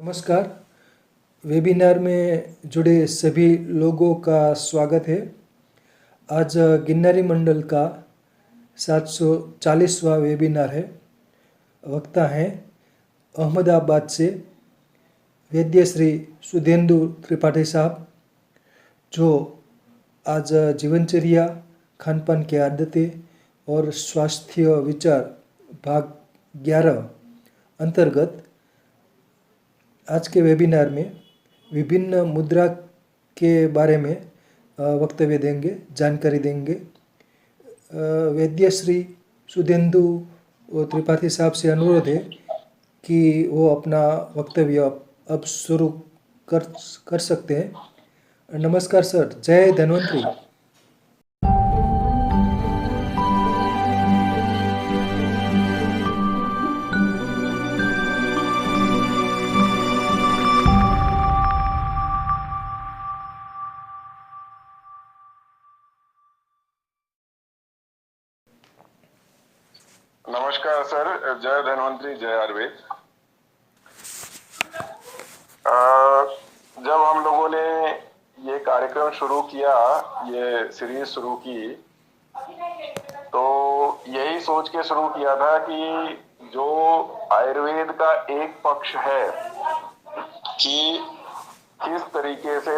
नमस्कार। वेबिनार में जुड़े सभी लोगों का स्वागत है। आज गिरनारी मंडल का 740वां वेबिनार है। वक्ता हैं अहमदाबाद से वैद्य श्री सुधेंदु त्रिपाठी साहब, जो आज जीवनचर्या, खानपान की आदतें और स्वास्थ्य विचार भाग 11 अंतर्गत आज के वेबिनार में विभिन्न मुद्रा के बारे में वक्तव्य देंगे, जानकारी देंगे। वैद्य श्री सुधेंदु त्रिपाठी साहब से अनुरोध है कि वो अपना वक्तव्य अब शुरू कर सकते हैं। नमस्कार सर, जय धन्वंतरी। नमस्कार सर, जय धन्वंतरी, जय आयुर्वेद। जब हम लोगों ने ये कार्यक्रम शुरू किया, ये सीरीज शुरू की, तो यही सोच के शुरू किया था कि जो आयुर्वेद का एक पक्ष है कि किस तरीके से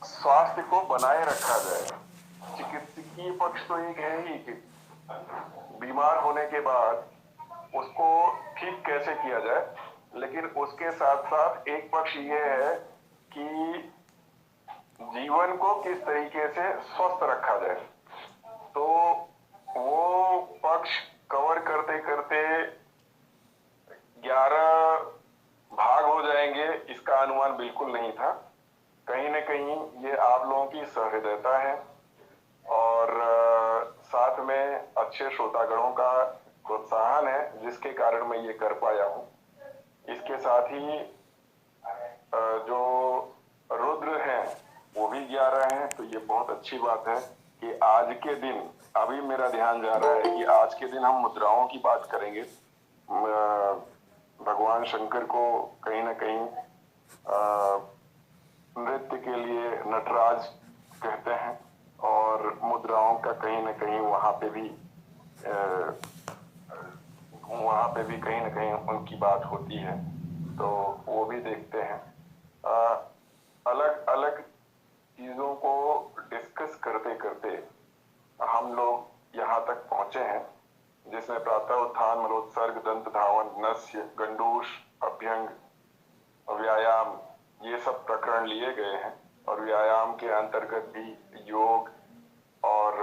स्वास्थ्य को बनाए रखा जाए। चिकित्सकीय पक्ष तो एक है ही कि बीमार होने के बाद उसको ठीक कैसे किया जाए, लेकिन उसके साथ साथ एक पक्ष ये है कि जीवन को किस तरीके से स्वस्थ रखा जाए। तो वो पक्ष कवर करते करते 11 भाग हो जाएंगे, इसका अनुमान बिल्कुल नहीं था। कहीं न कहीं ये आप लोगों की सहृदयता है और साथ में अच्छे श्रोतागणों का प्रोत्साहन है, जिसके कारण मैं ये कर पाया हूँ। इसके साथ ही जो रुद्र हैं वो भी 11 हैं, तो ये बहुत अच्छी बात है कि आज के दिन, अभी मेरा ध्यान जा रहा है कि आज के दिन हम मुद्राओं की बात करेंगे। भगवान शंकर को कहीं ना कहीं नृत्य के लिए नटराज कहते हैं और मुद्राओं का कहीं ना कहीं वहां पे भी कहीं ना कहीं उनकी बात होती है, तो वो भी देखते हैं। अलग अलग चीजों को डिस्कस करते करते हम लोग यहाँ तक पहुंचे हैं, जिसमें प्रातः उत्थान, मलोत्सर्ग, दंत धावन, नस्य, गंडूष, अभ्यंग, व्यायाम, ये सब प्रकरण लिए गए हैं। और व्यायाम के अंतर्गत भी योग और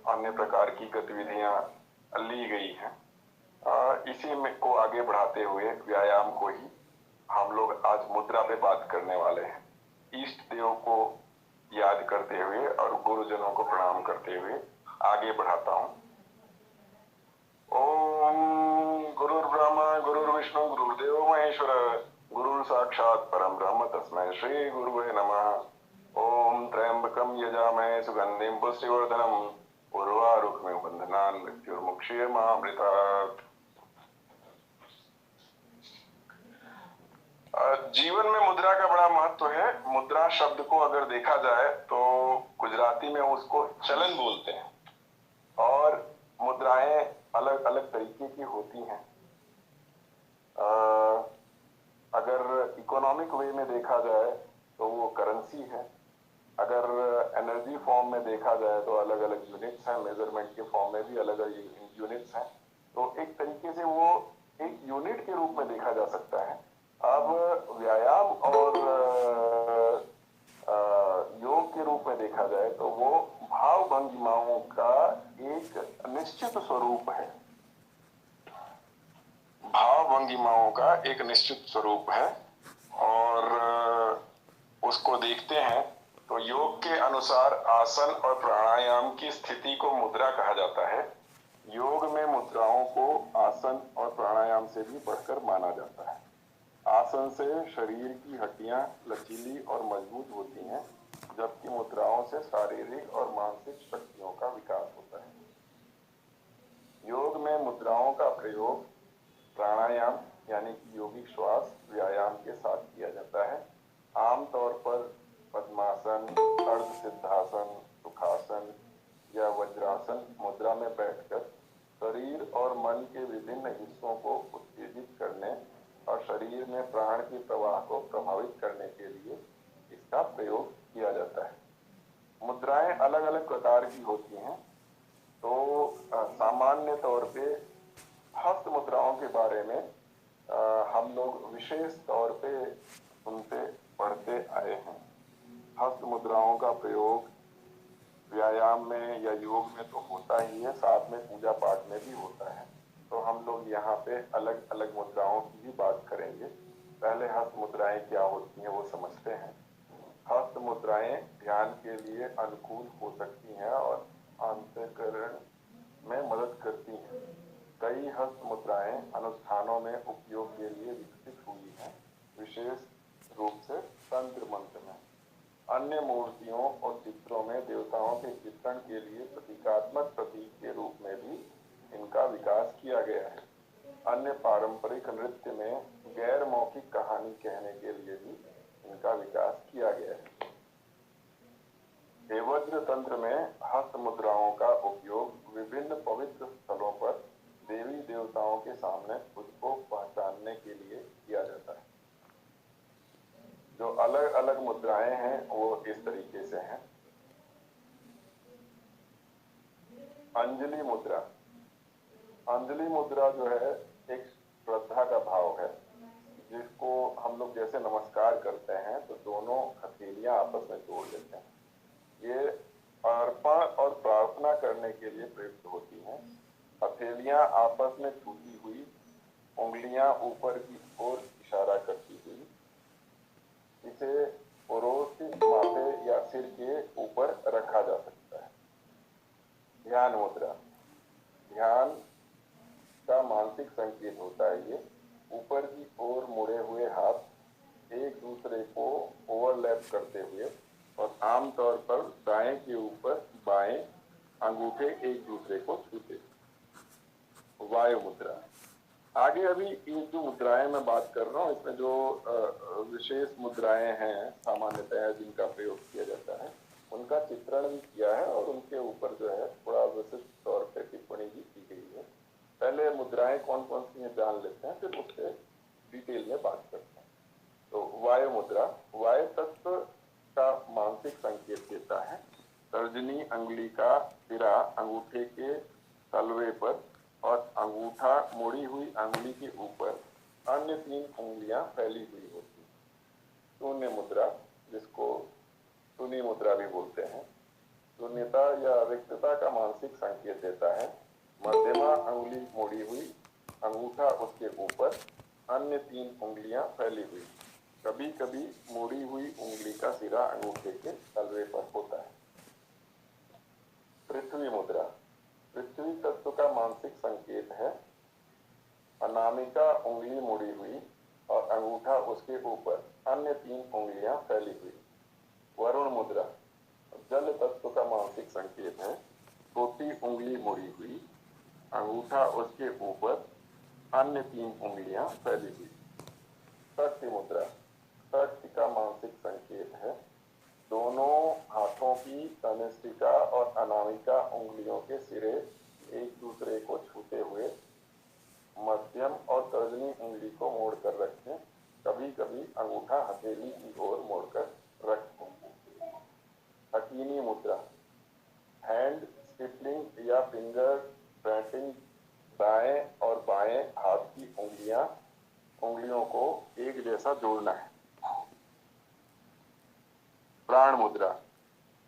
अन्य प्रकार की गतिविधियां ली गई हैं। इसी में को आगे बढ़ाते हुए व्यायाम को ही हम लोग आज मुद्रा पे बात करने वाले हैं। इष्ट देव को याद करते हुए और गुरुजनों को प्रणाम करते हुए आगे बढ़ाता हूँ। ओम गुरुर्ब्रह्मा गुरुर्विष्णु गुरुर्देव महेश्वर, गुरु साक्षात परम ब्रह्म तस्मै श्री गुरुवे नमः। ओम त्र्यंबकम यजामहे सुगंधिम पुष्टिवर्धनम, उर्वारुकमिव बंधनान् मृत्युर्मुक्षीयमामृतात्। जीवन में मुद्रा का बड़ा महत्व है। मुद्रा शब्द को अगर देखा जाए तो गुजराती में उसको चलन बोलते हैं और मुद्राएं अलग अलग तरीके की होती हैं। अगर इकोनॉमिक वे में देखा जाए तो वो करेंसी है। अगर एनर्जी फॉर्म में देखा जाए तो अलग अलग यूनिट्स हैं। मेजरमेंट के फॉर्म में भी अलग अलग यूनिट्स हैं। तो एक तरीके से वो एक यूनिट के रूप में देखा जा सकता है। अब व्यायाम और योग के रूप में देखा जाए तो वो भाव भंगिमाओं का एक निश्चित स्वरूप है। भाव भंगिमाओं का एक निश्चित स्वरूप है और उसको देखते हैं तो योग के अनुसार आसन और प्राणायाम की स्थिति को मुद्रा कहा जाता है। योग में मुद्राओं को आसन और प्राणायाम से भी बढ़कर माना जाता है। आसन से शरीर की हड्डियां लचीली और मजबूत होती हैं, जबकि मुद्राओं से शारीरिक और मानसिक शक्तियों का विकास होता है। योग में मुद्राओं का प्रयोग प्राणायाम यानी कि योगिक श्वास व्यायाम के साथ किया प्राण के प्रवाह को प्रभावित करने के लिए इसका प्रयोग किया जाता है। मुद्राएं अलग अलग प्रकार की होती हैं। तो सामान्य तौर पे हस्त मुद्राओं के बारे में हम लोग विशेष तौर पे उनसे पढ़ते आए हैं। हस्त मुद्राओं का प्रयोग व्यायाम में या योग में तो होता ही है, साथ में पूजा पाठ में भी होता है। तो हम लोग यहाँ पे अलग अलग मुद्राओं की भी बात करेंगे। पहले हस्त मुद्राएं क्या होती हैं वो समझते हैं। हस्त मुद्राएं ध्यान के लिए अनुकूल हो सकती हैं और अंतःकरण में मदद करती हैं। कई हस्त मुद्राएं अनुष्ठानों में उपयोग के लिए विकसित हुई हैं, विशेष रूप से तंत्र मंत्र में। अन्य मूर्तियों और चित्रों में देवताओं के चित्रण के लिए प्रतीकात्मक प्रतीक के रूप में भी इनका विकास किया गया है। अन्य पारंपरिक नृत्य में गैर मौखिक कहानी कहने के लिए भी इनका विकास किया गया है। देवज्र तंत्र में हस्त मुद्राओं का उपयोग विभिन्न पवित्र स्थलों पर देवी देवताओं के सामने खुद को पहचानने के लिए किया जाता है। जो अलग अलग मुद्राएं हैं वो इस तरीके से हैं। अंजलि मुद्रा। अंजलि मुद्रा जो है एक श्रद्धा का भाव है, जिसको हम लोग जैसे नमस्कार करते हैं तो दोनों हथेलियां आपस में जोड़ लेते हैं। ये अर्पण और प्रार्थना करने के लिए प्रयुक्त होती हैं। हथेलियां आपस में छूती हुई, उंगलियां ऊपर की ओर इशारा करती हुई, इसे पड़ोस माथे या सिर के ऊपर रखा जा सकता है। ध्यान मुद्रा। ध्यान का मानसिक संकेत होता है। ये ऊपर की ओर मुड़े हुए हाथ एक दूसरे को ओवरलैप करते हुए और आमतौर पर दाएं के ऊपर बाएं अंगूठे एक दूसरे को छूते। वायु मुद्रा। आगे अभी ये जो मुद्राएं मैं बात कर रहा हूँ, इसमें जो विशेष मुद्राएं हैं सामान्यतः जिनका प्रयोग किया जाता है, उनका चित्रण भी किया है और उनके ऊपर जो है थोड़ा विशिष्ट तौर पर टिप्पणी भी की गई है। पहले मुद्राएं कौन कौन सी हैं जान लेते हैं, फिर उससे डिटेल में बात करते हैं। तो वायु मुद्रा वायु तत्व का मानसिक संकेत देता है। तर्जनी अंगुली का सिरा अंगूठे के तलवे पर और अंगूठा मुड़ी हुई अंगुली के ऊपर, अन्य 3 उंगलियां फैली हुई होती हैं। शून्य मुद्रा, जिसको शून्य मुद्रा भी बोलते हैं, शून्यता या रिक्तता का मानसिक संकेत देता है। मध्यमा अंगुली मुड़ी हुई, अंगूठा उसके ऊपर, अन्य 3 उंगलियां फैली हुई। कभी कभी मुड़ी हुई उंगली का सिरा अंगूठे के तलवे पर होता है। पृथ्वी मुद्रा पृथ्वी तत्व का मानसिक संकेत है। अनामिका उंगली मुड़ी हुई और अंगूठा उसके ऊपर, अन्य 3 उंगलियां फैली हुई। वरुण मुद्रा जल तत्व का मानसिक संकेत है। छोटी उंगली मुड़ी हुई, अंगूठा उसके ऊपर, अन्य 3 उंगलियां फैली हुई। शक्ति मुद्रा शक्ति का मानसिक संकेत है। दोनों हाथों की तनिष्ठिका और अनामिका उंगलियों के सिरे एक दूसरे को छूते हुए मध्यम और तर्जनी उंगली को मोड़कर रखें। कभी कभी अंगूठा हथेली की ओर मोड़कर रखें। हकीनी मुद्रा हैंड स्टिपलिंग या फिंगर बैटिंग। दाएं और बाएं हाथ की उंगलियों को एक जैसा जोड़ना है। प्राण मुद्रा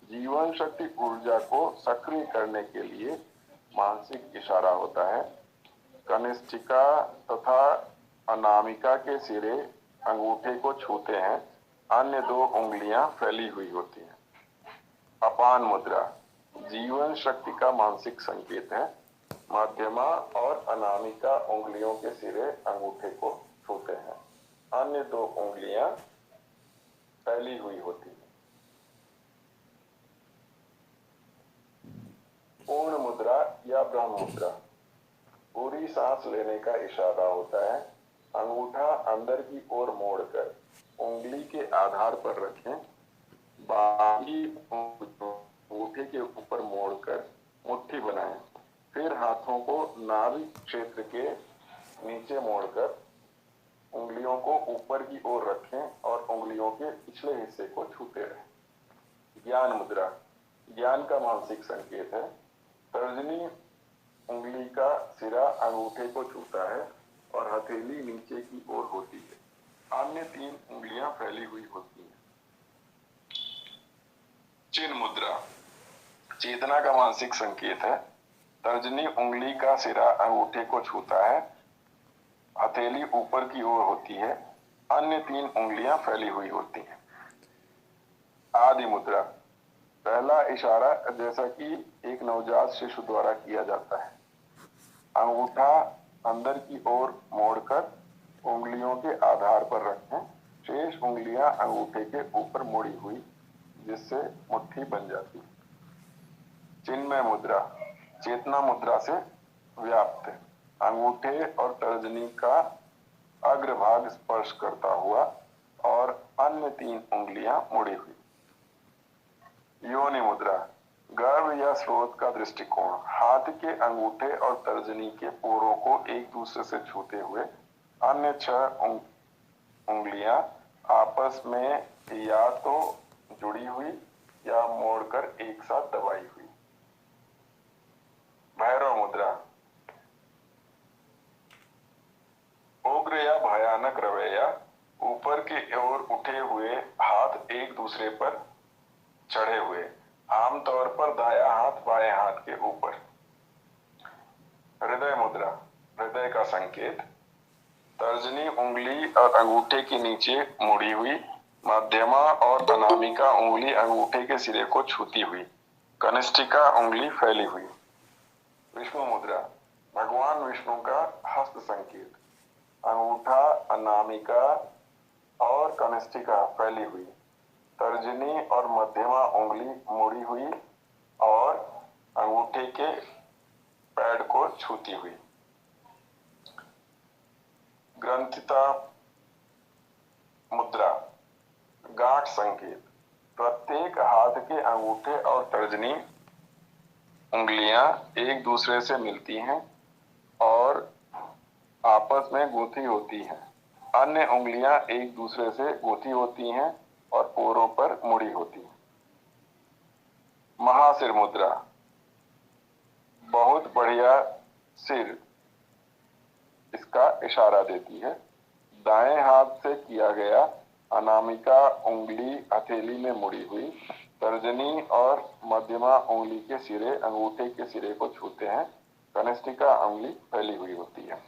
जीवन शक्ति ऊर्जा को सक्रिय करने के लिए मानसिक इशारा होता है। कनिष्ठिका तथा अनामिका के सिरे अंगूठे को छूते हैं, अन्य 2 उंगलियां फैली हुई होती हैं। अपान मुद्रा जीवन शक्ति का मानसिक संकेत है। मध्यमा और अनामिका उंगलियों के सिरे अंगूठे को छूते हैं, अन्य 2 उंगलियां फैली हुई होती हैं। पूर्ण मुद्रा या ब्रह्म मुद्रा पूरी सांस लेने का इशारा होता है। अंगूठा अंदर की ओर मोड़कर उंगली के आधार पर रखें। बाही अंगूठे के ऊपर मोड़कर मुट्ठी बनाएं। फिर हाथों को नाभि क्षेत्र के नीचे मोड़कर उंगलियों को ऊपर की ओर रखें और उंगलियों के पिछले हिस्से को छूते रहें। ज्ञान मुद्रा, ज्ञान का मानसिक संकेत है। तर्जनी उंगली का सिरा अंगूठे को छूता है और हथेली नीचे की ओर होती है। अन्य 3 उंगलियां फैली हुई होती हैं। चिन्ह मुद्रा, चेतना का मानसिक संकेत है। तर्जनी उंगली का सिरा अंगूठे को छूता है, हथेली ऊपर की ओर होती है, अन्य 3 उंगलियां फैली हुई होती हैं। आदि मुद्रा, पहला इशारा जैसा कि एक नवजात शिशु द्वारा किया जाता है। अंगूठा अंदर की ओर मोड़कर उंगलियों के आधार पर रखें। शेष उंगलियां अंगूठे के ऊपर मुड़ी हुई, जिससे मुट्ठी बन जाती है। चिन्मय मुद्रा, चेतना मुद्रा से व्याप्त है। अंगूठे और तर्जनी का अग्रभाग स्पर्श करता हुआ और अन्य 3 उंगलियां मुड़ी हुई। योनि मुद्रा, गर्भ या स्रोत का दृष्टिकोण, हाथ के अंगूठे और तर्जनी के पोरों को एक दूसरे से छूते हुए अन्य 6 उंगलियां आपस में या तो जुड़ी हुई या मोड़कर एक साथ दबाई हुई। भैरव मुद्रा, उग्र या भयानक रवैया, ऊपर की ओर उठे हुए हाथ एक दूसरे पर चढ़े हुए, आमतौर पर दायां हाथ बाएं हाथ के ऊपर। हृदय मुद्रा, हृदय का संकेत, तर्जनी उंगली और अंगूठे के नीचे मुड़ी हुई, मध्यमा और अनामिका उंगली अंगूठे के सिरे को छूती हुई, कनिष्ठिका उंगली फैली हुई। विष्णु मुद्रा, भगवान विष्णु का हस्त संकेत, अंगूठा अनामिका और कनिष्ठिका फैली हुई, तर्जनी और मध्यमा उंगली मुड़ी हुई और अंगूठे के पैड को छूती हुई। ग्रंथिता मुद्रा, गांठ संकेत, प्रत्येक हाथ के अंगूठे और तर्जनी उंगलियां एक दूसरे से मिलती हैं और आपस में गूंथी होती हैं। अन्य उंगलियां एक दूसरे से गूंथी होती हैं और पोरों पर मुड़ी होती हैं। महासिर मुद्रा, बहुत बढ़िया सिर इसका इशारा देती है। दाएं हाथ से किया गया, अनामिका उंगली हथेली में मुड़ी हुई, तर्जनी और मध्यमा उंगली के सिरे अंगूठे के सिरे को छूते हैं, कनिष्ठिका उंगली फैली हुई होती है।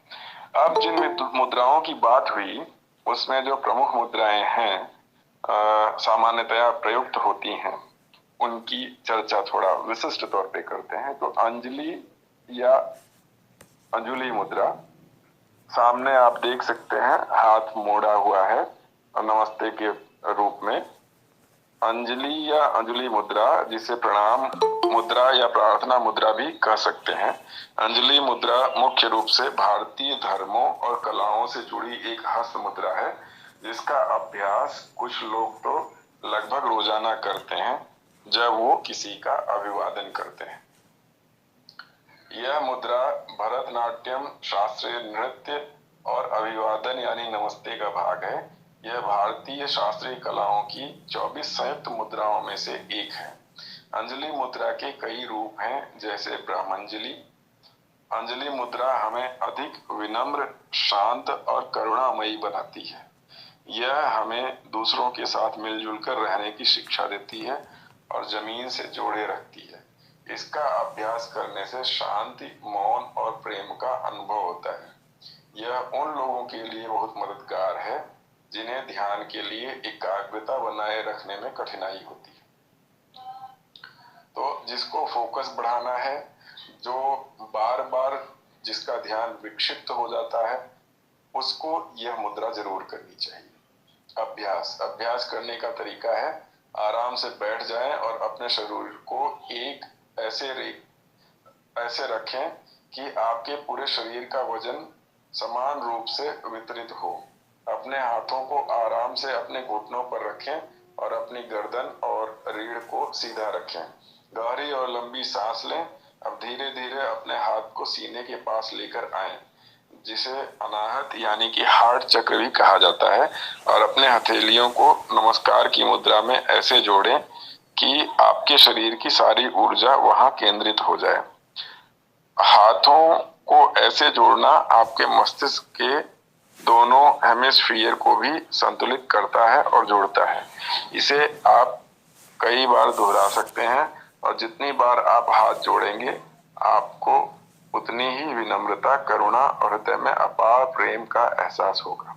अब जिन मुद्राओं की बात हुई उसमें जो प्रमुख मुद्राएं हैं सामान्यतया प्रयुक्त होती हैं, उनकी चर्चा थोड़ा विशिष्ट तौर पे करते हैं। तो अंजलि या अंजुली मुद्रा, सामने आप देख सकते हैं हाथ मोड़ा हुआ है नमस्ते के रूप में। अंजलि या अंजुली मुद्रा, जिसे प्रणाम मुद्रा या प्रार्थना मुद्रा भी कह सकते हैं। अंजलि मुद्रा मुख्य रूप से भारतीय धर्मों और कलाओं से जुड़ी एक हस्त मुद्रा है, जिसका अभ्यास कुछ लोग तो लगभग रोजाना करते हैं जब वो किसी का अभिवादन करते हैं। यह मुद्रा भरतनाट्यम, शास्त्रीय नृत्य और अभिवादन यानी नमस्ते का भाग है। यह भारतीय शास्त्रीय कलाओं की 24 संयुक्त मुद्राओं में से एक है। अंजलि मुद्रा के कई रूप हैं, जैसे ब्रह्मांजलि। अंजलि मुद्रा हमें अधिक विनम्र, शांत और करुणामयी बनाती है। यह हमें दूसरों के साथ मिलजुल कर रहने की शिक्षा देती है और जमीन से जोड़े रखती है। इसका अभ्यास करने से शांति, मौन और प्रेम का अनुभव होता है। यह उन लोगों के लिए बहुत मददगार है जिन्हें ध्यान के लिए एकाग्रता बनाए रखने में कठिनाई होती है। तो जिसको फोकस बढ़ाना है, जो बार बार जिसका ध्यान विक्षिप्त हो जाता है, उसको यह मुद्रा जरूर करनी चाहिए। अभ्यास करने का तरीका है, आराम से बैठ जाएं और अपने शरीर को एक ऐसे रखें कि आपके पूरे शरीर का वजन समान रूप से वितरित हो। अपने हाथों को आराम से अपने घुटनों पर रखें और अपनी गर्दन और रीढ़ को सीधा रखें। गहरी और लंबी सांस लें। अब धीरे धीरे अपने हाथ को सीने के पास लेकर आएं। जिसे अनाहत यानी कि हार्ट चक्र भी कहा जाता है, और अपने हथेलियों को नमस्कार की मुद्रा में ऐसे जोड़ें कि आपके शरीर की सारी ऊर्जा वहां केंद्रित हो जाए। हाथों को ऐसे जोड़ना आपके मस्तिष्क के दोनों हेमिस्फीयर को भी संतुलित करता है और जोड़ता है। इसे आप कई बार दोहरा सकते हैं, और जितनी बार आप हाथ जोड़ेंगे आपको उतनी ही विनम्रता, करुणा और हृदय में अपार प्रेम का एहसास होगा।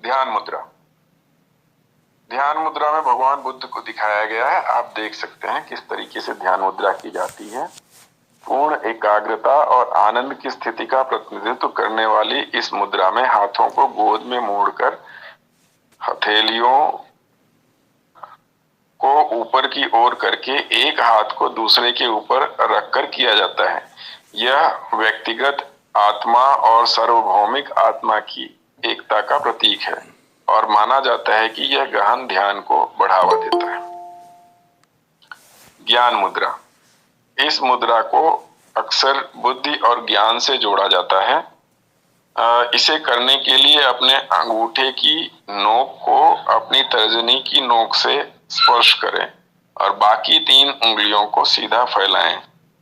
ध्यान मुद्रा। ध्यान मुद्रा में भगवान बुद्ध को दिखाया गया है। आप देख सकते हैं किस तरीके से ध्यान मुद्रा की जाती है। पूर्ण एकाग्रता और आनंद की स्थिति का प्रतिनिधित्व करने वाली इस मुद्रा में हाथों को गोद में मोड़कर हथेलियों को ऊपर की ओर करके एक हाथ को दूसरे के ऊपर रखकर किया जाता है। यह व्यक्तिगत आत्मा और सार्वभौमिक आत्मा की एकता का प्रतीक है और माना जाता है कि यह गहन ध्यान को बढ़ावा देता है। ज्ञान मुद्रा। इस मुद्रा को अक्सर बुद्धि और ज्ञान से जोड़ा जाता है। इसे करने के लिए अपने अंगूठे की नोक को अपनी तर्जनी की नोक से स्पर्श करें और बाकी 3 उंगलियों को सीधा फैलाएं।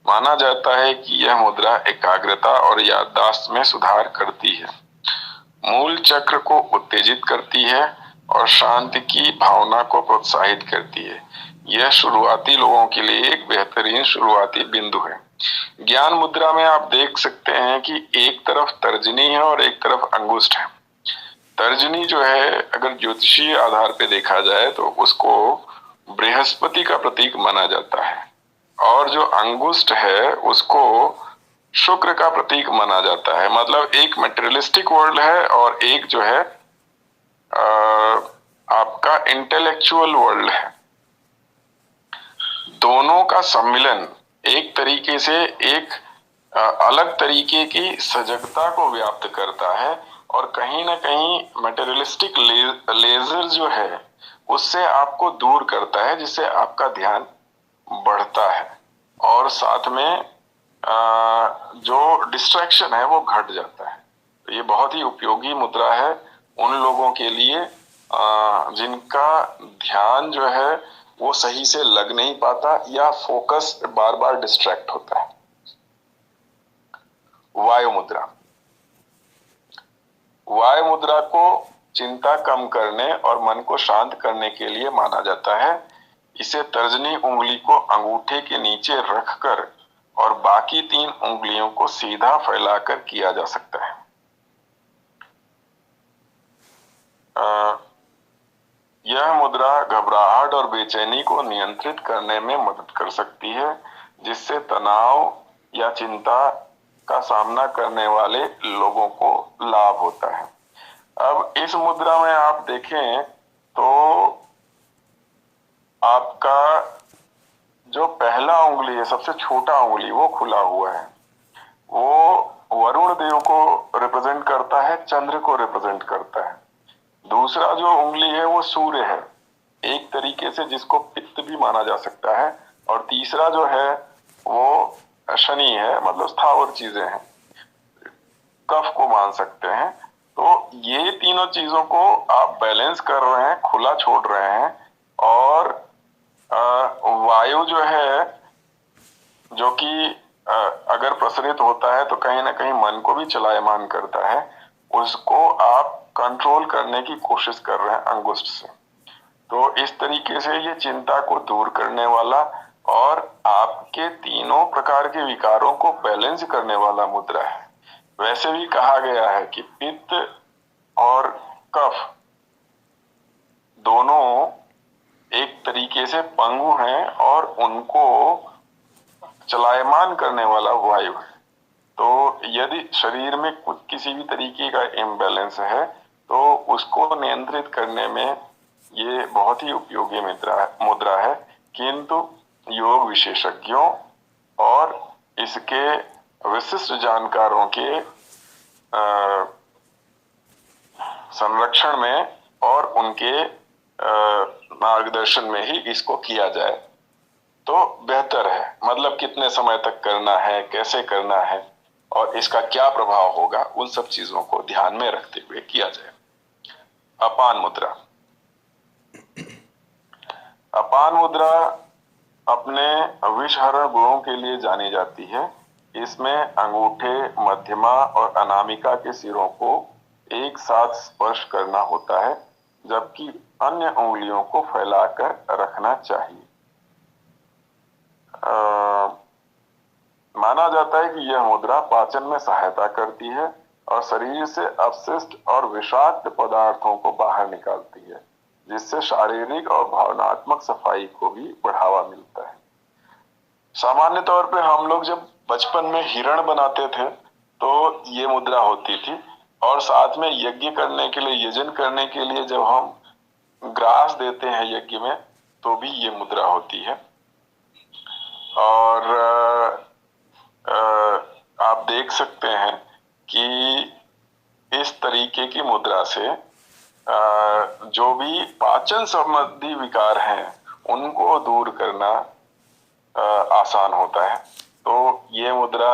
माना जाता है कि यह मुद्रा एकाग्रता और याददाश्त में सुधार करती है, मूल चक्र को उत्तेजित करती है और शांति की भावना को प्रोत्साहित करती है। यह शुरुआती लोगों के लिए एक बेहतरीन शुरुआती बिंदु है। ज्ञान मुद्रा में आप देख सकते हैं कि एक तरफ तर्जनी है और एक तरफ अंगुष्ठ है। तर्जनी जो है, अगर ज्योतिषीय आधार पे देखा जाए तो उसको बृहस्पति का प्रतीक माना जाता है, और जो अंगुष्ठ है उसको शुक्र का प्रतीक माना जाता है। मतलब एक मटेरियलिस्टिक वर्ल्ड है और एक जो है आपका इंटेलेक्चुअल वर्ल्ड है। दोनों का सम्मिलन एक तरीके से एक अलग तरीके की सजगता को व्याप्त करता है, और कहीं ना कहीं मटेरियलिस्टिक लेजर जो है उससे आपको दूर करता है, जिससे आपका ध्यान बढ़ता है और साथ में जो डिस्ट्रैक्शन है वो घट जाता है। तो ये बहुत ही उपयोगी मुद्रा है उन लोगों के लिए जिनका ध्यान जो है वो सही से लग नहीं पाता या फोकस बार बार डिस्ट्रैक्ट होता है। वायु मुद्रा। वायु मुद्रा को चिंता कम करने और मन को शांत करने के लिए माना जाता है। इसे तर्जनी उंगली को अंगूठे के नीचे रखकर और बाकी 3 उंगलियों को सीधा फैलाकर किया जा सकता है। यह मुद्रा घबराहट और बेचैनी को नियंत्रित करने में मदद कर सकती है, जिससे तनाव या चिंता का सामना करने वाले लोगों को लाभ होता है। अब इस मुद्रा में आप देखें तो आपका जो पहला उंगली है, सबसे छोटा उंगली, वो खुला हुआ है। वो वरुण देव को रिप्रेजेंट करता है, चंद्र को रिप्रेजेंट करता है। दूसरा जो उंगली है वो सूर्य है, एक तरीके से जिसको पित्त भी माना जा सकता है। और तीसरा जो है वो शनि है, मतलब स्थावर चीजें हैं, कफ को मान सकते हैं। तो ये तीनों चीजों को आप बैलेंस कर रहे हैं, खुला छोड़ रहे हैं, और वायु जो है जो कि अगर प्रसरित होता है तो कहीं ना कहीं मन को भी चलायमान करता है, उसको आप कंट्रोल करने की कोशिश कर रहे हैं अंगुष्ठ से। तो इस तरीके से ये चिंता को दूर करने वाला और आपके तीनों प्रकार के विकारों को बैलेंस करने वाला मुद्रा है। वैसे भी कहा गया है कि पित्त और कफ दोनों एक तरीके से पंगु हैं और उनको चलायमान करने वाला वायु है। तो यदि शरीर में कुछ किसी भी तरीके का इम्बैलेंस है तो उसको नियंत्रित करने में ये बहुत ही उपयोगी मुद्रा है। किंतु योग विशेषज्ञों और इसके विशिष्ट जानकारों के संरक्षण में और उनके मार्गदर्शन में ही इसको किया जाए तो बेहतर है। मतलब कितने समय तक करना है, कैसे करना है और इसका क्या प्रभाव होगा, उन सब चीजों को ध्यान में रखते हुए किया जाए। अपान मुद्रा। अपान मुद्रा अपने विषहरण गुणों के लिए जानी जाती है। इसमें अंगूठे, मध्यमा और अनामिका के सिरों को एक साथ स्पर्श करना होता है, जबकि अन्य उंगलियों को फैलाकर रखना चाहिए। माना जाता है कि यह मुद्रा पाचन में सहायता करती है और शरीर से अपशिष्ट और विषाक्त पदार्थों को बाहर निकालती है, जिससे शारीरिक और भावनात्मक सफाई को भी बढ़ावा मिलता है। सामान्य तौर पे हम लोग जब बचपन में हिरण बनाते थे तो ये मुद्रा होती थी, और साथ में यज्ञ करने के लिए, यजन करने के लिए जब हम ग्रास देते हैं यज्ञ में, तो भी ये मुद्रा होती है। और आप देख सकते हैं कि इस तरीके की मुद्रा से जो भी पाचन संबंधी विकार हैं उनको दूर करना आसान होता है। तो ये मुद्रा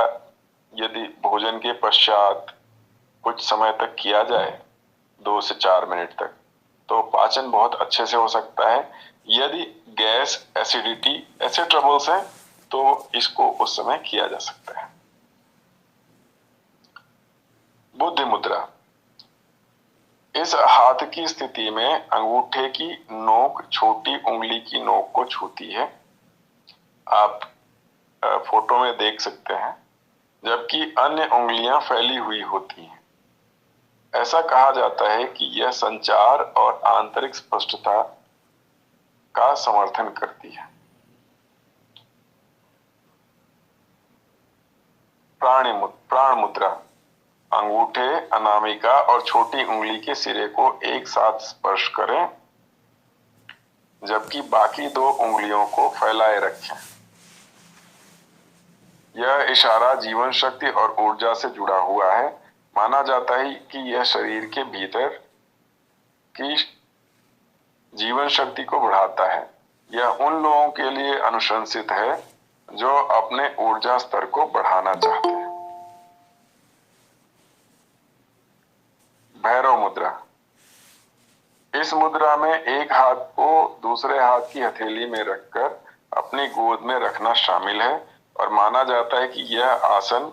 यदि भोजन के पश्चात कुछ समय तक किया जाए, 2 से 4 मिनट तक, तो पाचन बहुत अच्छे से हो सकता है। यदि गैस, एसिडिटी ऐसे ट्रबल्स हैं तो इसको उस समय किया जा सकता है। बुद्धि मुद्रा। इस हाथ की स्थिति में अंगूठे की नोक छोटी उंगली की नोक को छूती है, आप फोटो में देख सकते हैं, जबकि अन्य उंगलियां फैली हुई होती हैं। ऐसा कहा जाता है कि यह संचार और आंतरिक स्पष्टता का समर्थन करती है। प्राण मुद्रा। अंगूठे, अनामिका और छोटी उंगली के सिरे को एक साथ स्पर्श करें, जबकि बाकी 2 उंगलियों को फैलाए रखें। यह इशारा जीवन शक्ति और ऊर्जा से जुड़ा हुआ है। माना जाता है कि यह शरीर के भीतर की जीवन शक्ति को बढ़ाता है। यह उन लोगों के लिए अनुशंसित है जो अपने ऊर्जा स्तर को बढ़ाना चाहते हैं। भैरव मुद्रा। इस मुद्रा में एक हाथ को दूसरे हाथ की हथेली में रखकर अपनी गोद में रखना शामिल है, और माना जाता है कि यह आसन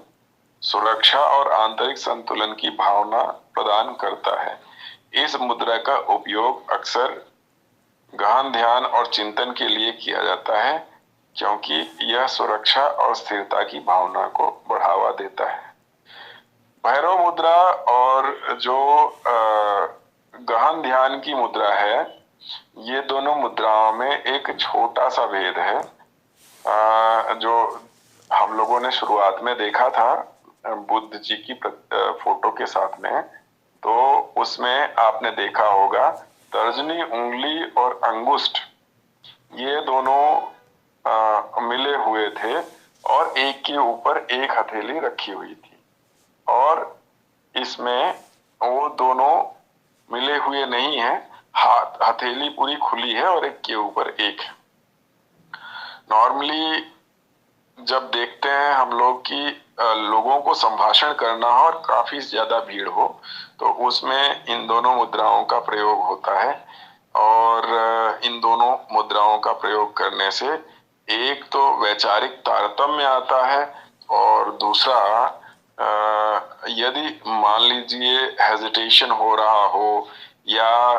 सुरक्षा और आंतरिक संतुलन की भावना प्रदान करता है। इस मुद्रा का उपयोग अक्सर गहन ध्यान और चिंतन के लिए किया जाता है, क्योंकि यह सुरक्षा और स्थिरता की भावना को बढ़ावा देता है। भैरव मुद्रा और जो गहन ध्यान की मुद्रा है, ये दोनों मुद्राओं में एक छोटा सा भेद है, जो हम लोगों ने शुरुआत में देखा था बुद्ध जी की फोटो के साथ में। तो उसमें आपने देखा होगा तर्जनी उंगली और अंगुष्ठ ये दोनों मिले हुए थे और एक के ऊपर एक हथेली रखी हुई थी, और इसमें वो दोनों मिले हुए नहीं है, हथेली पूरी खुली है और एक के ऊपर एक है। नॉर्मली जब देखते हैं हम लोग कि लोगों को संभाषण करना हो और काफी ज्यादा भीड़ हो, तो उसमें इन दोनों मुद्राओं का प्रयोग होता है। और इन दोनों मुद्राओं का प्रयोग करने से एक तो वैचारिक तारतम्य आता है, और दूसरा यदि मान लीजिए हेजिटेशन हो रहा हो या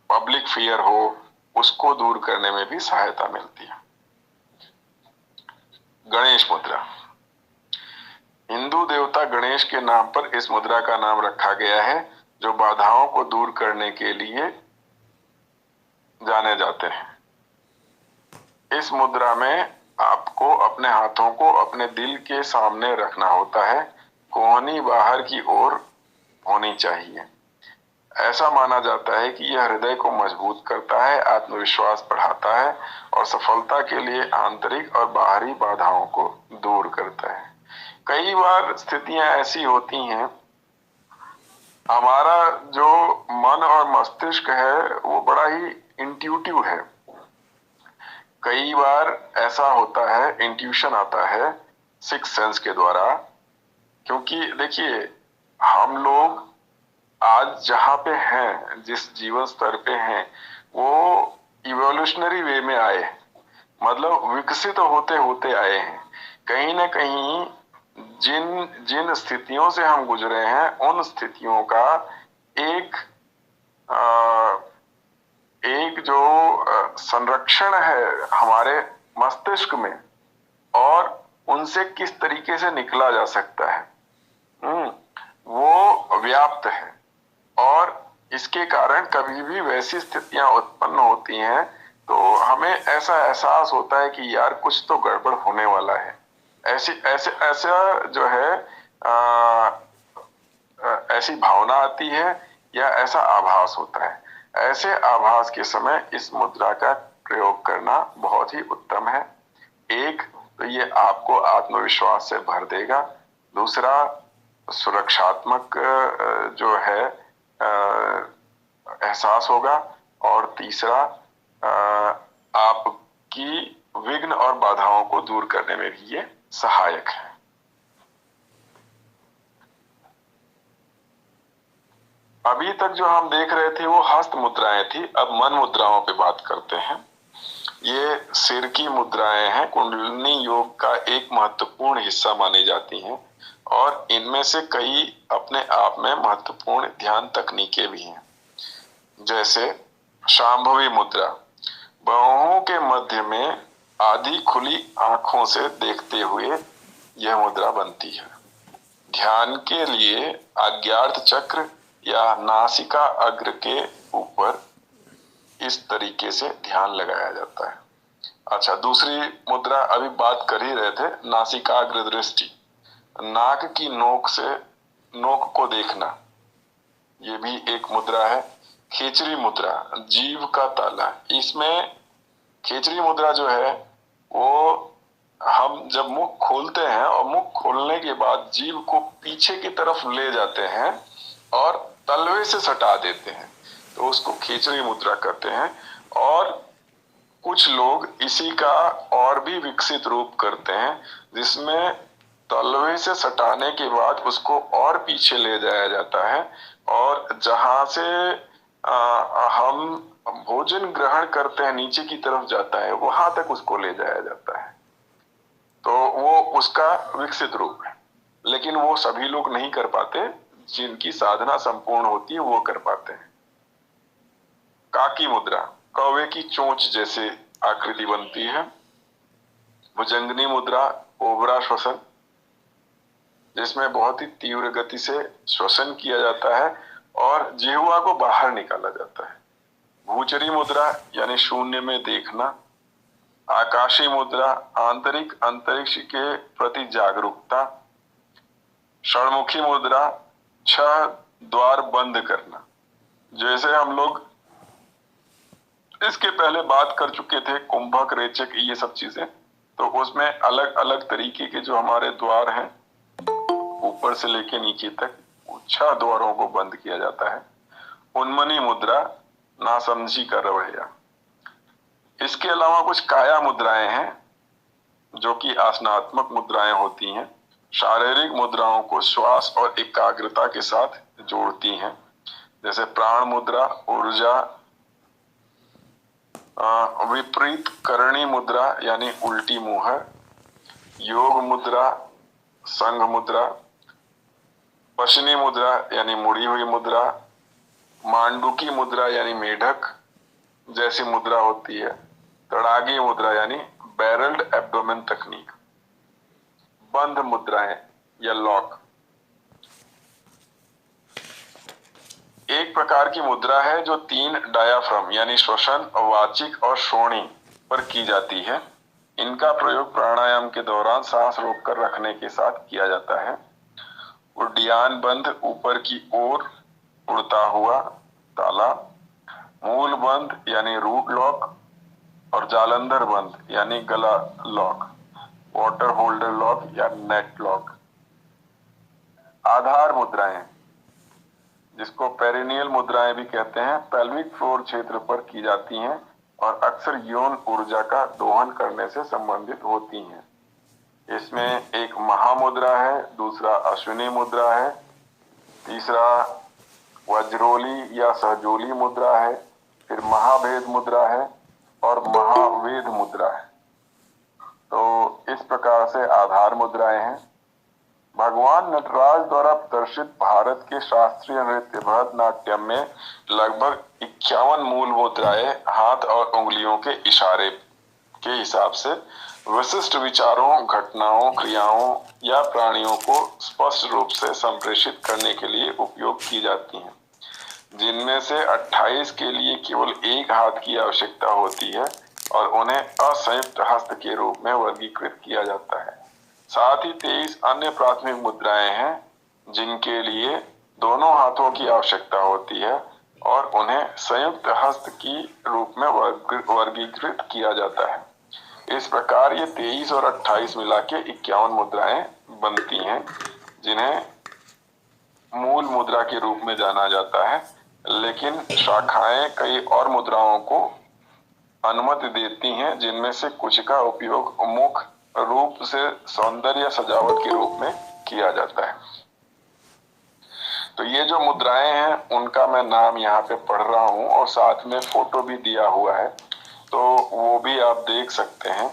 पब्लिक फियर हो, उसको दूर करने में भी सहायता मिलती है। गणेश मुद्रा। हिंदू देवता गणेश के नाम पर इस मुद्रा का नाम रखा गया है, जो बाधाओं को दूर करने के लिए जाने जाते हैं। इस मुद्रा में आपको अपने हाथों को अपने दिल के सामने रखना होता है, कोहनी बाहर की ओर होनी चाहिए। ऐसा माना जाता है कि यह हृदय को मजबूत करता है, आत्मविश्वास बढ़ाता है और सफलता के लिए आंतरिक और बाहरी बाधाओं को दूर करता है। कई बार स्थितियां ऐसी होती हैं, हमारा जो मन और मस्तिष्क है वो बड़ा ही इंट्यूटिव है कई बार ऐसा होता है, इंट्यूशन आता है सिक्स सेंस के द्वारा, क्योंकि देखिए हम लोग आज जहाँ पे हैं, जिस जीवन स्तर पे हैं, वो इवोल्यूशनरी वे में आए हैं, मतलब विकसित होते होते आए हैं। कहीं ना कहीं जिन जिन स्थितियों से हम गुजरे हैं, उन स्थितियों का एक आ, एक जो संरक्षण है हमारे मस्तिष्क में, और उनसे किस तरीके से निकला जा सकता है, वो व्याप्त है। और इसके कारण कभी भी वैसी स्थितियां उत्पन्न होती हैं तो हमें ऐसा एहसास होता है कि यार कुछ तो गड़बड़ होने वाला है। ऐसी ऐसे ऐसा जो है ऐसी भावना आती है या ऐसा आभास होता है। ऐसे आभास के समय इस मुद्रा का प्रयोग करना बहुत ही उत्तम है। एक तो ये आपको आत्मविश्वास से भर देगा, दूसरा सुरक्षात्मक जो है एहसास होगा, और तीसरा आपकी विघ्न और बाधाओं को दूर करने में भी ये सहायक है। अभी तक जो हम देख रहे थे वो हस्त मुद्राएं थी, अब मन मुद्राओं पे बात करते हैं। ये सिर की मुद्राएं हैं, कुंडलिनी योग का एक महत्वपूर्ण हिस्सा मानी जाती हैं, और इनमें से कई अपने आप में महत्वपूर्ण ध्यान तकनीकें भी हैं। जैसे शांभवी मुद्रा, बाहों के मध्य में आधी खुली आंखों से देखते हुए यह मुद्रा बनती है। ध्यान के लिए आज्ञार्थ चक्र या नासिका अग्र के ऊपर इस तरीके से ध्यान लगाया जाता है। अच्छा, दूसरी मुद्रा अभी बात कर ही रहे थे, नासिकाग्र दृष्टि, नाक की नोक से नोक को देखना, ये भी एक मुद्रा है। खेचरी मुद्रा, जीभ का ताला, इसमें खेचरी मुद्रा जो है वो हम जब मुख खोलते हैं और मुख खोलने के बाद जीभ को पीछे की तरफ ले जाते हैं और तलवे से सटा देते हैं, तो उसको खेचरी मुद्रा कहते हैं। और कुछ लोग इसी का और भी विकसित रूप करते हैं, जिसमें तलवे से सटाने के बाद उसको और पीछे ले जाया जाता है, और जहां से हम भोजन ग्रहण करते हैं नीचे की तरफ जाता है, वहां तक उसको ले जाया जाता है। तो वो उसका विकसित रूप है, लेकिन वो सभी लोग नहीं कर पाते, जिनकी साधना संपूर्ण होती है वो कर पाते हैं। काकी मुद्रा, कौवे की चोंच जैसे आकृति बनती है। भुजंगनी मुद्रा, ओबरा श्वसन, जिसमें बहुत ही तीव्र गति से श्वसन किया जाता है और जिह्वा को बाहर निकाला जाता है। भूचरी मुद्रा यानी शून्य में देखना। आकाशी मुद्रा, आंतरिक अंतरिक्ष के प्रति जागरूकता। षणमुखी मुद्रा, 6 द्वार बंद करना। जैसे हम लोग इसके पहले बात कर चुके थे, कुंभक, रेचक, ये सब चीजें, तो उसमें अलग अलग तरीके के जो हमारे द्वार हैं, ऊपर से लेके नीचे तक 6 द्वारों को बंद किया जाता है। उन्मनी मुद्रा, नासमझी का रवैया। इसके अलावा कुछ काया मुद्राएं हैं जो कि आसनात्मक मुद्राएं होती हैं। शारीरिक मुद्राओं को श्वास और एकाग्रता के साथ जोड़ती हैं, जैसे प्राण मुद्रा, ऊर्जा। विपरीत करणी मुद्रा यानी उल्टी मुहर। योग मुद्रा, संघ मुद्रा। पशनी मुद्रा यानी मुड़ी हुई मुद्रा। मांडुकी मुद्रा यानी मेढक जैसी मुद्रा होती है। तड़ागी मुद्रा यानी बैरल्ड एब्डोमेन तकनीक। बंध मुद्राएं या लॉक, एक प्रकार की मुद्रा है जो 3 डायाफ्राम यानी श्वसन, वाचिक और श्रोणी पर की जाती है। इनका प्रयोग प्राणायाम के दौरान सांस रोककर रखने के साथ किया जाता है। उड्डयन बंध, ऊपर की ओर उड़ता हुआ ताला। मूल बंध यानी रूट लॉक, और जालंधर बंध यानी गला लॉक, वाटर होल्डर लॉक या नेट लॉक। आधार मुद्राएं, जिसको पेरिनियल मुद्राएं भी कहते हैं, पेल्विक फ्लोर क्षेत्र पर की जाती हैं। और अक्सर यौन ऊर्जा का दोहन करने से संबंधित होती हैं। इसमें एक महामुद्रा है, दूसरा अश्विनी मुद्रा है, तीसरा वज्रोली या सहजोली मुद्रा है, फिर महाभेद मुद्रा है और महावेद मुद्रा है। तो इस प्रकार से आधार मुद्राएं हैं। भगवान नटराज द्वारा प्रदर्शित भारत के शास्त्रीय नृत्य भरतनाट्यम में लगभग 51 मूल मुद्राएं हाथ और उंगलियों के इशारे के हिसाब से विशिष्ट विचारों, घटनाओं, क्रियाओं या प्राणियों को स्पष्ट रूप से संप्रेषित करने के लिए उपयोग की जाती हैं, जिनमें से 28 के लिए केवल एक हाथ की आवश्यकता होती है और उन्हें असंयुक्त हस्त के रूप में वर्गीकृत किया जाता है। साथ ही 23 अन्य प्राथमिक मुद्राएं हैं जिनके लिए दोनों हाथों की आवश्यकता होती है और उन्हें संयुक्त हस्त की रूप में वर्गीकृत किया जाता है। इस प्रकार ये 23 और 28 मिला के 51 मुद्राएं बनती हैं, जिन्हें मूल मुद्रा के रूप में जाना जाता है। लेकिन शाखाएं कई और मुद्राओं को अनुमति देती हैं, जिनमें से कुछ का उपयोग मुख्य रूप से सौंदर्य या सजावट के रूप में किया जाता है। तो ये जो मुद्राएं हैं उनका मैं नाम यहाँ पे पढ़ रहा हूँ और साथ में फोटो भी दिया हुआ है, तो वो भी आप देख सकते हैं।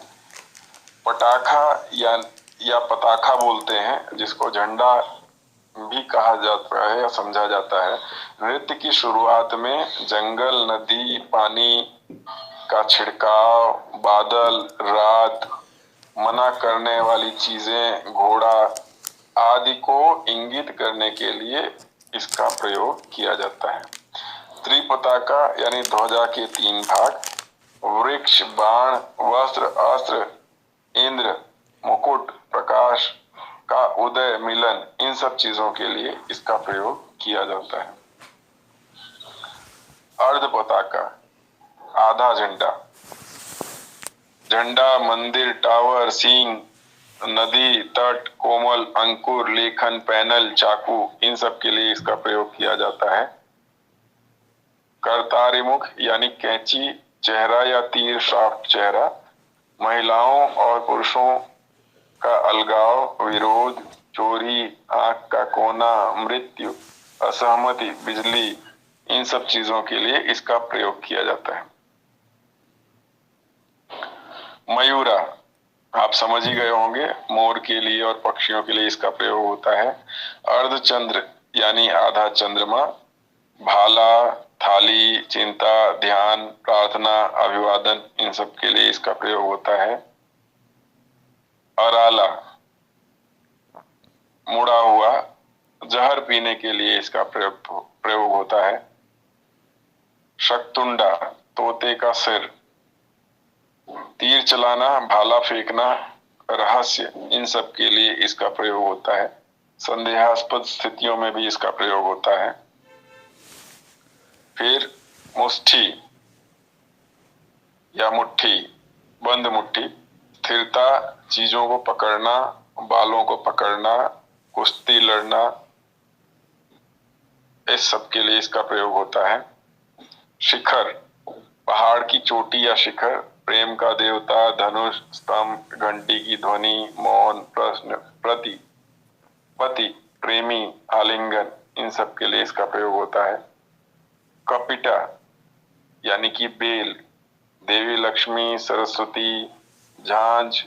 पटाखा या पताखा बोलते हैं, जिसको झंडा भी कहा जाता है या समझा जाता है। नृत्य की शुरुआत में जंगल, नदी, पानी का छिड़काव, बादल, रात, मना करने वाली चीजें, घोड़ा आदि को इंगित करने के लिए इसका प्रयोग किया जाता है। त्रिपताका यानी ध्वजा के 3 भाग, वृक्ष, बाण, वस्त्र, अस्त्र, इंद्र, मुकुट, प्रकाश का उदय, मिलन, इन सब चीजों के लिए इसका प्रयोग किया जाता है। अर्ध पताका, आधा झंडा, झंडा, मंदिर, टावर, सींग, नदी, तट, कोमल, अंकुर, लेखन, पैनल, चाकू, इन सब के लिए इसका प्रयोग किया जाता है। करतारिमुख यानी कैंची, चेहरा या तीर शाफ्ट चेहरा, महिलाओं और पुरुषों का अलगाव, विरोध, चोरी, आंख का कोना, मृत्यु, असहमति, बिजली, इन सब चीजों के लिए इसका प्रयोग किया जाता है। मयूरा, आप समझ ही गए होंगे, मोर के लिए और पक्षियों के लिए इसका प्रयोग होता है। अर्धचंद्र यानी आधा चंद्रमा, भाला, थाली, चिंता, ध्यान, प्रार्थना, अभिवादन, इन सब के लिए इसका प्रयोग होता है। अराला, मुड़ा हुआ, जहर पीने के लिए इसका प्रयोग होता है। शक्तुंडा, तोते का सिर, तीर चलाना, भाला फेंकना, रहस्य, इन सब के लिए इसका प्रयोग होता है। संदेहास्पद स्थितियों में भी इसका प्रयोग होता है। फिर मुष्ठी या मुट्ठी, बंद मुट्ठी, स्थिरता, चीजों को पकड़ना, बालों को पकड़ना, कुश्ती लड़ना, इस सब के लिए इसका प्रयोग होता है। शिखर, पहाड़ की चोटी या शिखर, प्रेम का देवता, धनुष, स्तंभ, घंटी की ध्वनि, मौन, प्रश्न, पति, प्रेमी, आलिंगन, इन सब के लिए इसका प्रयोग होता है। कपिटा यानी कि बेल, देवी लक्ष्मी, सरस्वती, झांझ,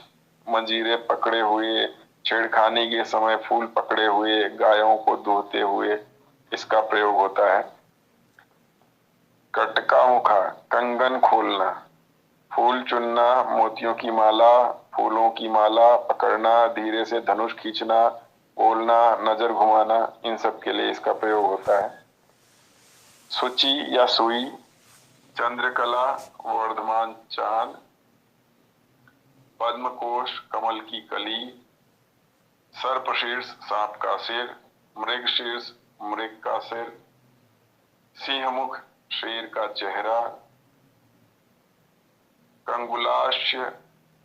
मंजीरे पकड़े हुए, छेड़खानी के समय फूल पकड़े हुए, गायों को दूहते हुए इसका प्रयोग होता है। कटका मुखा, कंगन खोलना, फूल चुनना, मोतियों की माला, फूलों की माला पकड़ना, धीरे से धनुष खींचना, बोलना, नजर घुमाना, इन सब के लिए इसका प्रयोग होता है। सूची या सुई, चंद्रकला, वर्धमान चांद, पद्मकोश, कमल की कली, सर्पशीर्ष, सांप का सिर, मृगशीर्ष, मृग का सिर, सिंहमुख, शेर का चेहरा, कंगुलाश्य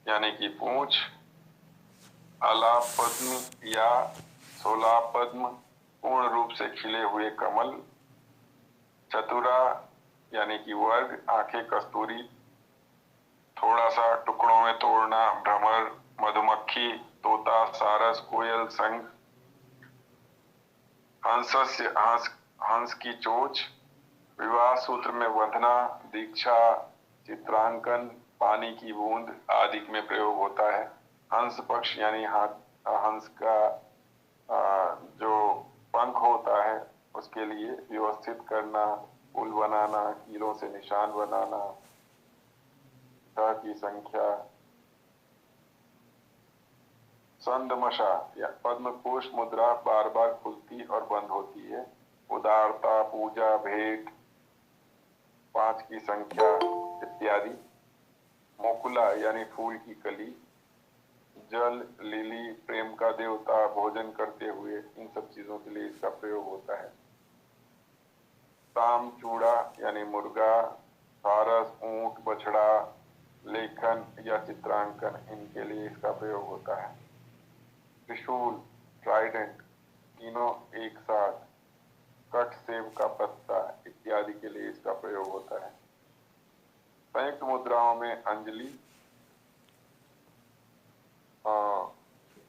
यानी कि पूंछ, अलापद्म या सोलापद्म, पूर्ण रूप से खिले हुए कमल, चतुरा यानी कि वर्ग, आंखें कस्तूरी, थोड़ा सा टुकड़ों में तोड़ना, भ्रमर, मधुमक्खी, तोता, सारस, कोयल, शंख, हंस की चोंच, विवाह सूत्र में बंधना, दीक्षा, चित्रांकन, पानी की बूंद आदि में प्रयोग होता है। हंस पक्ष यानी हंस का जो पंख होता है उसके लिए व्यवस्थित करना, पुल बनाना, कीलों से निशान बनाना, 6 की संख्या। संदमशा या पद्म कोश मुद्रा बार बार खुलती और बंद होती है। उदारता, पूजा, भेंट, 5 की संख्या इत्यादि। मोकुला यानी फूल की कली, जल, लिली, प्रेम का देवता, भोजन करते हुए, इन सब चीजों के लिए इसका प्रयोग होता है। ताम चूड़ा यानी मुर्गा, सारस, ऊंट, बछड़ा, लेखन या चित्रांकन, इनके लिए इसका प्रयोग होता है। त्रिशूल, ट्राइडेंट, तीनों एक साथ, कट, सेब का पत्ता इत्यादि के लिए इसका प्रयोग होता है। संयुक्त मुद्राओं में अंजलि,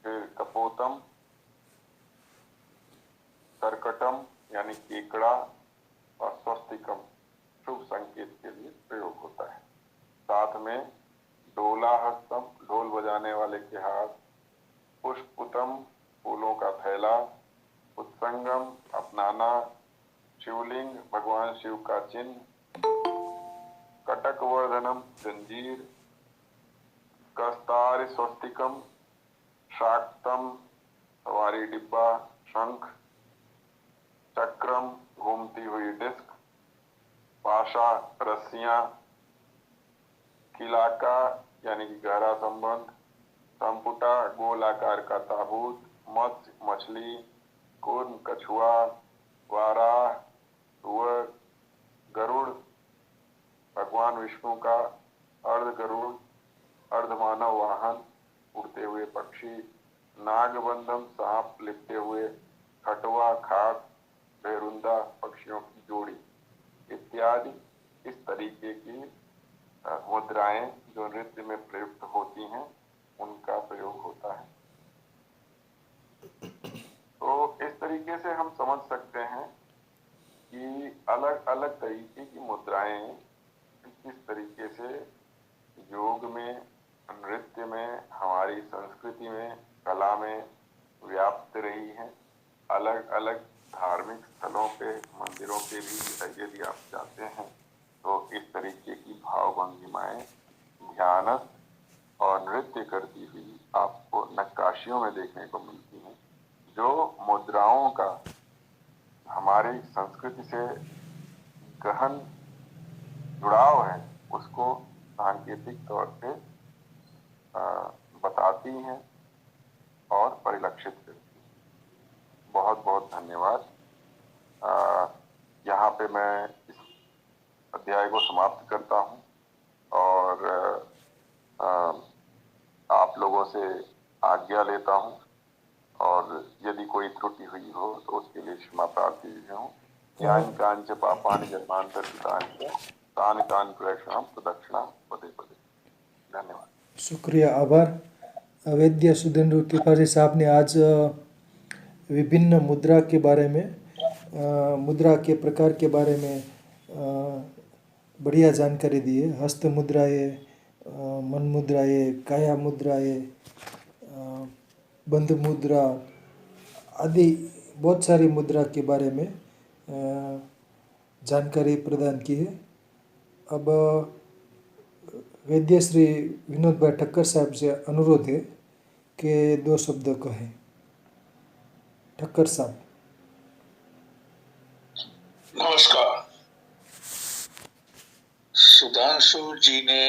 फिर कपोतम, करकटम यानी केकड़ा और स्वस्तिकम शुभ संकेत के लिए प्रयोग होता है। साथ में डोला हस्तम, ढोल बजाने वाले के हाथ, पुष्पुतम, फूलों का थैला, उत्संगम, अपनाना, शिवलिंग, भगवान शिव का चिन्ह, कटक वर्धनम, जंजीर, कस्तार स्वस्तिकम, शाक्तम, सवारी डिब्बा, शंख, चक्रम, घूमती हुई डिस्क, पाशा, रस्सियां, किलाका यानी कि गहरा संबंध, संपुटा, गोल आकार का ताबूत, मत्स्य, मछली, कूर्म, कछुआ, वाराह, सुअर, गरुड़, भगवान विष्णु का अर्ध गरुड़, अर्धमानव वाहन, उड़ते हुए पक्षी, नागबंधम, सांप लिपटे हुए, खटवा, खाक, भेरुंदा, पक्षियों की जोड़ी इत्यादि। इस तरीके की मुद्राएं जो नृत्य में प्रयुक्त होती हैं उनका प्रयोग होता है। तो इस तरीके से हम समझ सकते हैं कि अलग अलग तरीके की मुद्राएं किस तरीके से योग में, नृत्य में, हमारी संस्कृति में, कला में व्याप्त रही हैं। अलग अलग धार्मिक स्थलों पे, मंदिरों पे भी यदि आप जाते हैं तो इस तरीके की भाव भंगिमाएं ध्यानस्थ और नृत्य करती हुई आपको नक्काशियों में देखने को मिलती हैं। जो मुद्राओं का हमारी संस्कृति से गहन जुड़ाव है उसको सांकेतिक तौर पे बताती हैं और परिलक्षित करती हैं। बहुत बहुत धन्यवाद। यहाँ पे मैं इस अध्याय को समाप्त करता हूँ और आप लोगों से आज्ञा लेता हूँ और यदि कोई त्रुटि हुई हो तो उसके लिए क्षमा प्रार्थी हूँ। ज्ञान कांच पापानि जन्मांतरकृतानि च तानि तानि प्रक्षाम प्रदक्षिणा पदे पदे। धन्यवाद। शुक्रिया, आभार। वैद्य सुधींद्र त्रिपाठी साहब ने आज विभिन्न मुद्रा के बारे में, मुद्रा के प्रकार के बारे में बढ़िया जानकारी दी है। हस्त मुद्राएं, मन मुद्राएं, काया मुद्राएं, बंध मुद्रा आदि बहुत सारी मुद्रा के बारे में जानकारी प्रदान की है। अब वैद्य श्री विनोद भाई ठक्कर साहब से अनुरोध है कि 2 शब्द कहें। ठक्कर साहब। नमस्कार। सुधांशु जी ने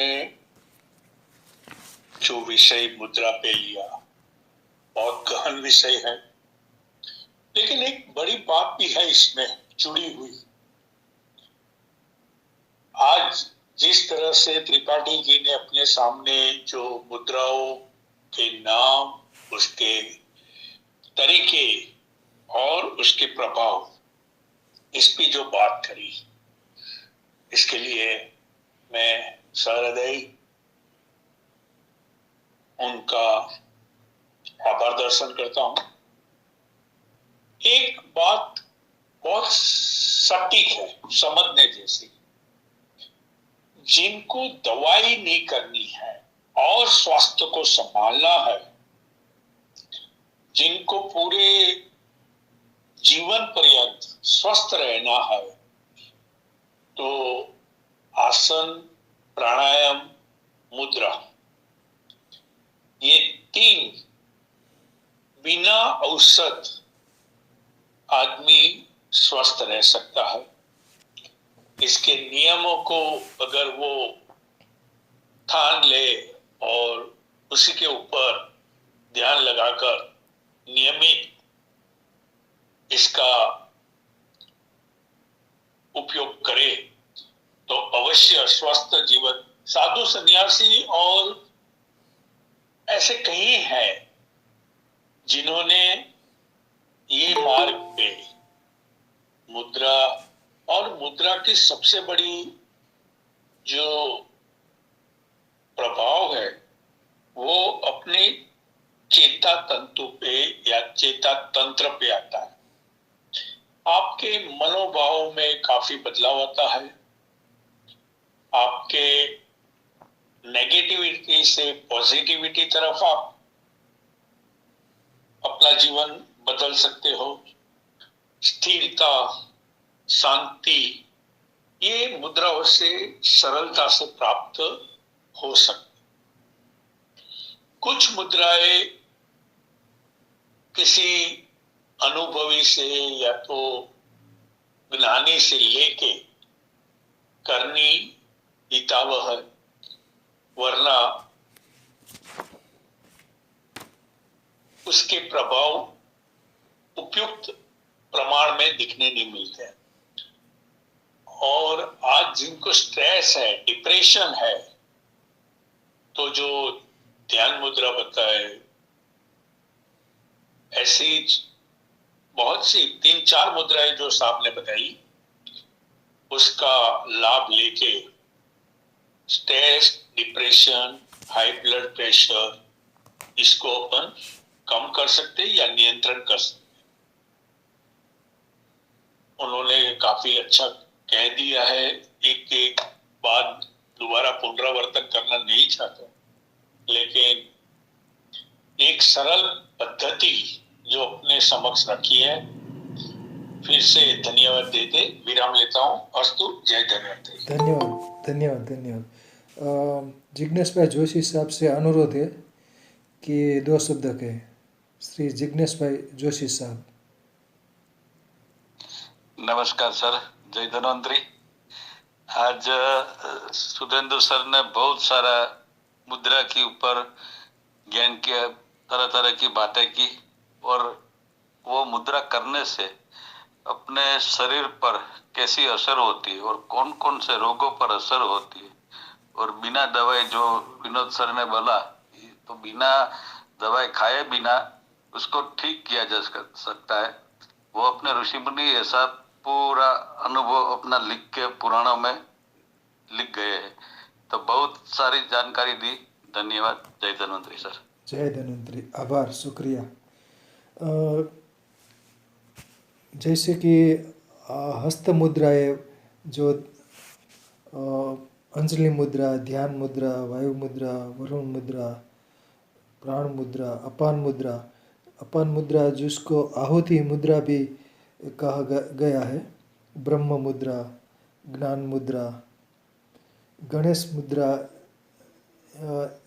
जो विषय मुद्रा पे लिया बहुत गहन विषय है, लेकिन एक बड़ी बात भी है इसमें जुड़ी हुई। आज जिस तरह से त्रिपाठी जी ने अपने सामने जो मुद्राओं के नाम, उसके तरीके और उसके प्रभाव, इस पे जो बात करी, इसके लिए मैं सहृदयी उनका आभार दर्शन करता हूं। एक बात बहुत सटीक है, समझने जैसी। जिनको दवाई नहीं करनी है और स्वास्थ्य को संभालना है, जिनको पूरे जीवन पर्यंत स्वस्थ रहना है, तो आसन, प्राणायाम, मुद्रा, ये तीन बिना औषध आदमी स्वस्थ रह सकता है। इसके नियमों को अगर वो ठान ले और उसी के ऊपर ध्यान लगाकर नियमित इसका उपयोग करे, तो अवश्य स्वस्थ जीवन। साधु सन्यासी और ऐसे कई हैं जिन्होंने ये मार्ग पे मुद्रा, और मुद्रा की सबसे बड़ी जो प्रभाव है वो अपने चेता तंतु पे या चेता तंत्र पे आता है। आपके मनोभाव में काफी बदलाव आता है। आपके नेगेटिविटी से पॉजिटिविटी तरफ आप अपना जीवन बदल सकते हो। स्थिरता, शांति, ये मुद्राओं से सरलता से प्राप्त हो सकती। कुछ मुद्राएं किसी अनुभवी से या तो ज्ञानी से लेके करनी हितावह है, वरना उसके प्रभाव उपयुक्त प्रमाण में दिखने नहीं मिलते हैं। और आज जिनको स्ट्रेस है, डिप्रेशन है, तो जो ध्यान मुद्रा बताए, ऐसी बहुत सी 3-4 मुद्राएं जो साहब ने बताई, उसका लाभ लेके stress, depression, high blood pressure, इसको अपन कम कर सकते या नियंत्रण कर सकते। उन्होंने काफी अच्छा कह दिया है। एक एक बात दोबारा पुनरावर्तन करना नहीं चाहता, लेकिन एक सरल पद्धति जो अपने समक्ष रखी है, फिर से धन्यवाद देते विराम लेता हूँ। अस्तु, जय धन्यवाद। धन्यवाद धन्यवाद धन्यवाद। जिग्नेश भाई जोशी साहब से अनुरोध है कि 2 शब्द कहें। श्री जिग्नेश भाई जोशी साहब। नमस्कार सर, जय धन्वंतरी। आज सुधेंद्र सर ने बहुत सारा मुद्रा के ऊपर ज्ञान के तरह तरह की बातें की, और वो मुद्रा करने से अपने शरीर पर कैसी असर होती है और कौन कौन से रोगों पर असर होती है, और बिना दवाई, जो विनोद सर ने बोला, तो बिना दवाई खाए बिना उसको ठीक किया जा सकता है। वो अपने ऋषि मुनि ऐसा पूरा अनुभव अपना लिख के पुराणों में लिख गए हैं। तो बहुत सारी जानकारी दी। धन्यवाद। जय धन्वंतरी सर। जय धन्वंतरी। आभार, शुक्रिया। जैसे कि हस्त मुद्राएं, जो अंजलि मुद्रा, ध्यान मुद्रा, वायु मुद्रा, वरुण मुद्रा, प्राण मुद्रा, अपान मुद्रा जिसको आहुति मुद्रा भी कहा गया है, ब्रह्म मुद्रा, ज्ञान मुद्रा, गणेश मुद्रा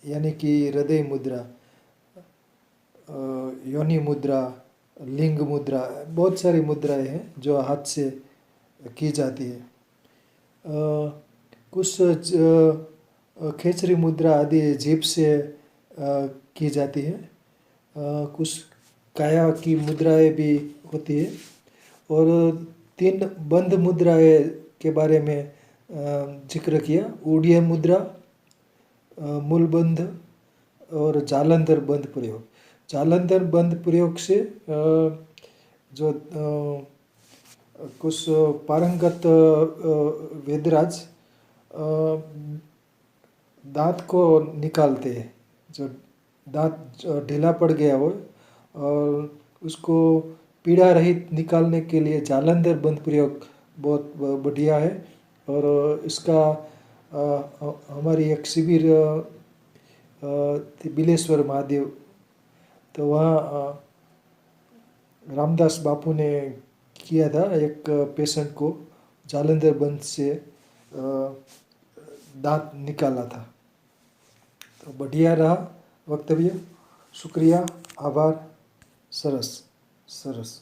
यानी कि हृदय मुद्रा, योनि मुद्रा, लिंग मुद्रा, बहुत सारी मुद्राएं हैं जो हाथ से की जाती है। कुछ खेचरी मुद्रा आदि जीभ से की जाती है। कुछ काया की मुद्राएं भी होती है। और 3 बंध मुद्राएं के बारे में जिक्र किया। ऊढ़िय मुद्रा, मूलबंध और जालंधर बंध प्रयोग। जालंधर बंध प्रयोग से जो कुछ पारंगत वेदराज दांत को निकालते हैं, जो दांत ढीला पड़ गया हो और उसको पीड़ा रहित निकालने के लिए जालंधर बंद प्रयोग बहुत बढ़िया है। और इसका हमारी एक शिविर थी बिलेश्वर महादेव, तो वहाँ रामदास बापू ने किया था, एक पेशेंट को जालंधर बंद से दांत निकाला था। तो बढ़िया रहा वक्तव्य, शुक्रिया, आभार, सरस सरस।